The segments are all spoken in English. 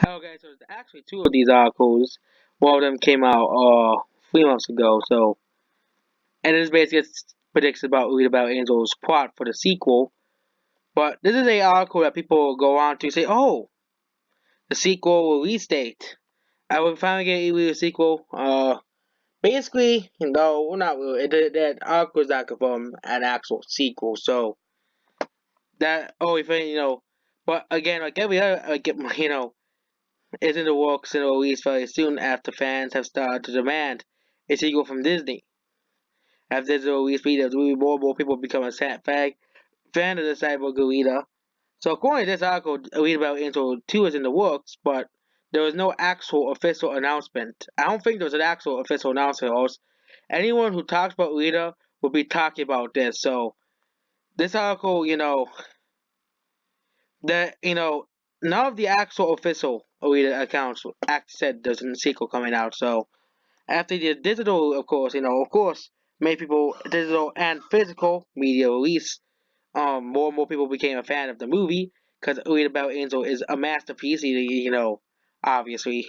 Okay, so there's actually two of these articles. One of them came out 3 months ago. So, and this basically predicts about Read About Angel's plot for the sequel. But this is a article that people go on to say, oh, the sequel release date. I will finally get a sequel. Basically, no, not really. That article is not confirmed an actual sequel. So that if but again, like every other, like is in the works and will release very soon after fans have started to demand a sequel from Disney. After Disney release videos, more and more people become a fan of the cyber gorilla. So according to this article, Read About Angel 2 is in the works, but there was no actual official announcement. I don't think there was an actual official announcement. Else. Anyone who talks about Rita will be talking about this. So this article, that none of the actual official Rita accounts actually said there's a sequel coming out. So after the digital, of course, many people digital and physical media release, more and more people became a fan of the movie because Read About Angel is a masterpiece. Obviously,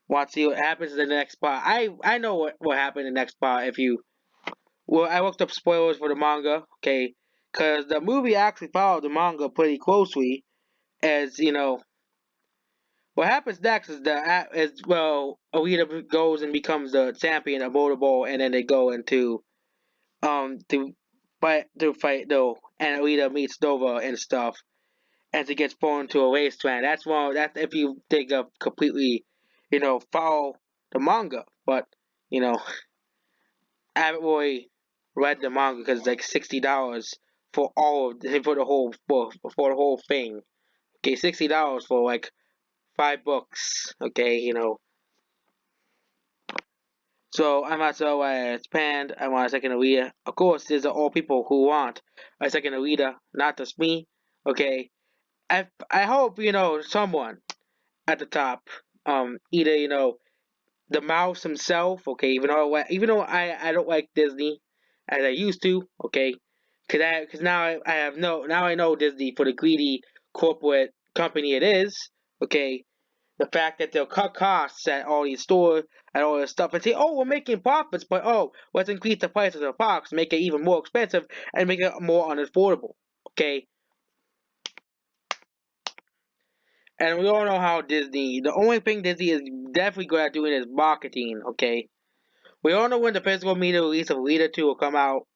want to see what happens in the next part. I know what happened in the next part. If you well, I looked up spoilers for the manga, okay, because the movie actually followed the manga pretty closely. As what happens next is Alita goes and becomes the champion of motorball, and then they go into to fight though, and Alita meets Nova and stuff, and she gets thrown into a wasteland. That's if you dig up completely, follow the manga. But you know, I haven't really read the manga because it's like $60 for for the whole thing. Okay, $60 for like 5 books. Okay, So I'm also Japan. I want a second Alita. Of course, there's all people who want a second Alita, not just me. Okay, I hope someone at the top, either the mouse himself. Okay, even though I don't like Disney as I used to. Okay, because I have no now I know Disney for the greedy corporate company it is. Okay, the fact that they'll cut costs at all these stores and all this stuff and say, oh, we're making profits, but let's increase the price of the parks, make it even more expensive, and make it more unaffordable. Okay? And we all know how the only thing Disney is definitely good at doing is marketing, okay? We all know when the physical media release of Alita 2 will come out.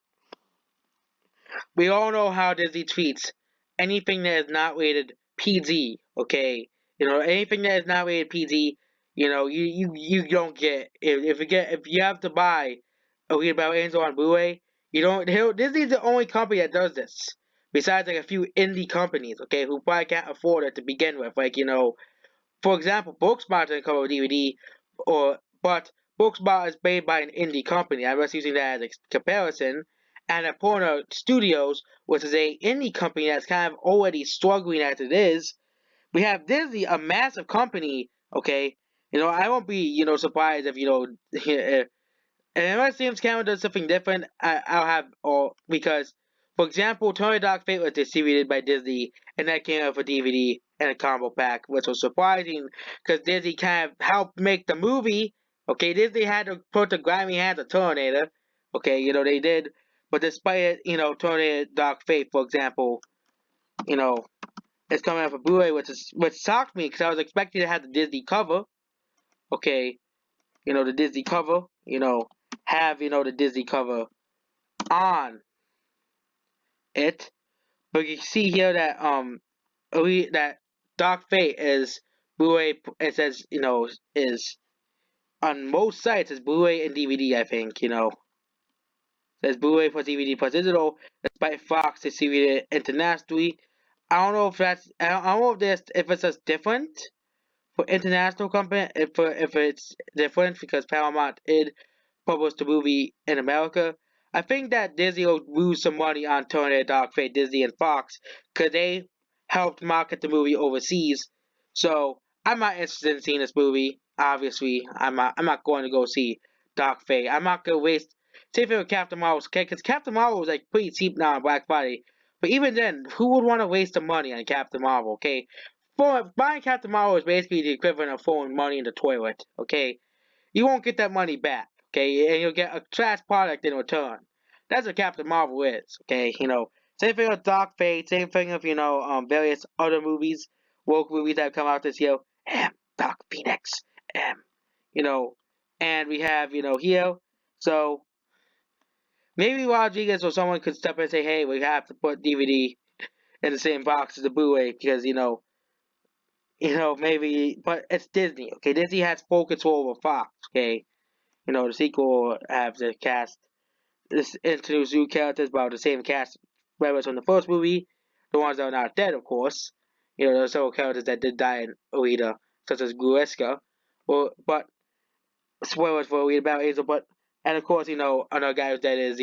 We all know how Disney treats anything that is not rated PG, okay? Anything that is not rated PG, you don't get if you have to buy a Read About Angel on Blu-ray, you don't. Disney's the only company that does this. Besides, like a few indie companies, okay, who probably can't afford it to begin with, like for example, Bookspot doesn't cover DVD, but Bookspot is made by an indie company. I'm just using that as a comparison. And Epona Studios, which is a indie company that's kind of already struggling as it is. We have Disney, a massive company. Okay, I won't be surprised if if, and unless James Cameron does something different, I'll have or because, for example, Tony Dark Fate was distributed by Disney, and that came out for DVD and a combo pack, which was surprising because Disney kind of helped make the movie. Okay, Disney had to put the grimy hands of Terminator. Okay, they did, but despite it, Tony Dark Fate, for example, you know, it's coming out for Blu-ray, which shocked me because I was expecting to have the Disney cover. Okay, the Disney cover. Have the Disney cover on it. But you see here that that Dark Fate is Blu-ray. It says is on most sites is Blu-ray and DVD. I think it says Blu-ray plus DVD plus digital. Despite Fox distributed internationally, I don't know if I don't know if it's just different for international company if it's different because Paramount did publish the movie in America. I think that Disney will lose some money on Turner, Dark Fate, Disney, and Fox because they helped market the movie overseas. So I'm not interested in seeing this movie. Obviously, I'm not going to go see Dark Fate. I'm not going to waste. Same thing with Captain Marvel, because Captain Marvel is like pretty cheap now on Black Friday. But even then, who would want to waste the money on Captain Marvel? Okay, buying Captain Marvel is basically the equivalent of throwing money in the toilet. Okay, you won't get that money back. Okay, and you'll get a trash product in return. That's what Captain Marvel is. Okay, same thing with Dark Fate. Same thing with various other movies, woke movies that have come out this year. Dark Phoenix. Um, you know, and we have here. So maybe Rodriguez or someone could step in and say, hey, we have to put DVD in the same box as the Blu-ray because maybe, but it's Disney. Okay, Disney has full control over Fox. Okay, the sequel have the cast this introduce new characters about the same cast members from the first movie, the ones that are not dead, of course. There's several characters that did die in Alita, such as Grueska. Well, but spoilers for Alita Battle Angel, but and of course, another guy who's dead is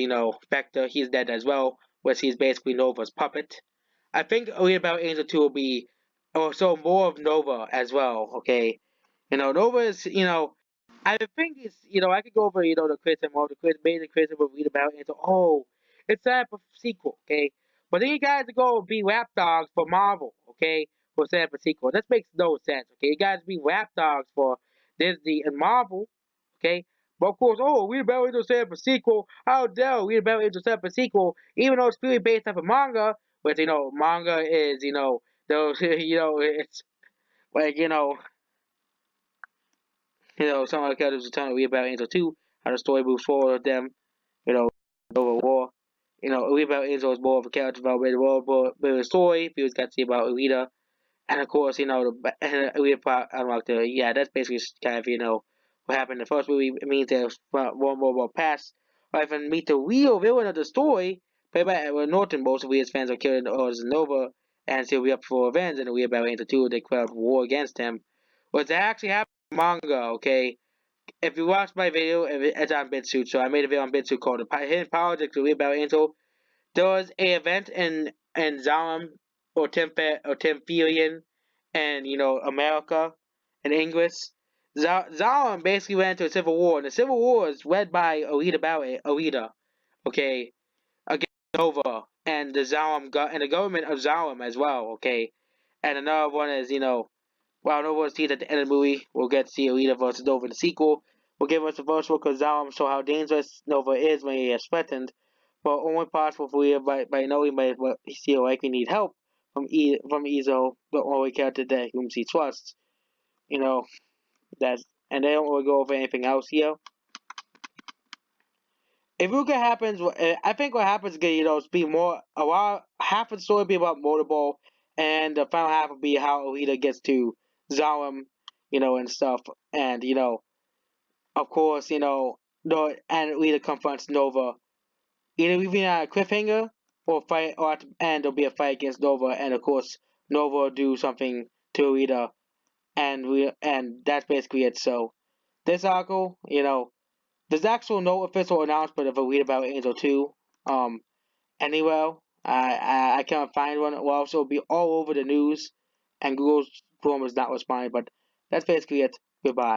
Vector. He's dead as well, which he's basically Nova's puppet. I think Alita Battle Angel 2 will be also more of Nova as well. Okay, Nova is I think it's I could go over the criticism or the major criticism of read about it and so it's set up a sequel, okay? But then you guys go be lapdogs for Marvel, okay? For set up a sequel. This makes no sense, okay? You guys be lapdogs for Disney and Marvel, okay? But of course, Read About Angel set up a sequel. How dare Read About Angel set up a sequel, even though it's really based off a manga, but manga is those it's like some of the characters are telling me about Angel 2, how the story moves forward with them, over war. About Angel is more of a character development, more of a story. People got to see about Alita. And of course, Alita part unlocked yeah, that's basically kind of, what happened in the first movie. It means there's one more past. Or even meet the real villain of the story, played by Edward Norton. Most of Weir's fans are killing Orders Nova, and he'll be up for revenge. And Weird About Angel 2, they declare war against him. What's actually happened in the manga, okay? If you watch my video, it's on BitSuit, so I made a video on BitSuit called "The Hidden Politics of About Angel." There was a event in Zalem or Temphilian, and America in English. Zalem basically went into a civil war, and the civil war is led by Alita, okay, against Nova and the and the government of Zalem as well, okay. And another one is well, Nova will see it at the end of the movie. We'll get to see Alita versus Nova in the sequel. We'll give us a first look at Zalem, show how dangerous Nova is when he is threatened, but only possible for Alita by knowing by what he feel like we need help from Izo, the only character that whom she trusts. You know, that's and they don't really go over anything else here. If you look at happens, I think what happens is it's be more a lot. Half of the story will be about Motorball, and the final half will be how Alita gets to Zalem, and stuff. And of course, and Alita confronts Nova. Either even at a cliffhanger or fight, or at the end there'll be a fight against Nova, and of course Nova will do something to Alita, and that's basically it. So this article, there's actual no official announcement of a read about Angel 2 anywhere. I can't find one. It will also be all over the news, and Google's Chrome is not responding. But that's basically it. Goodbye.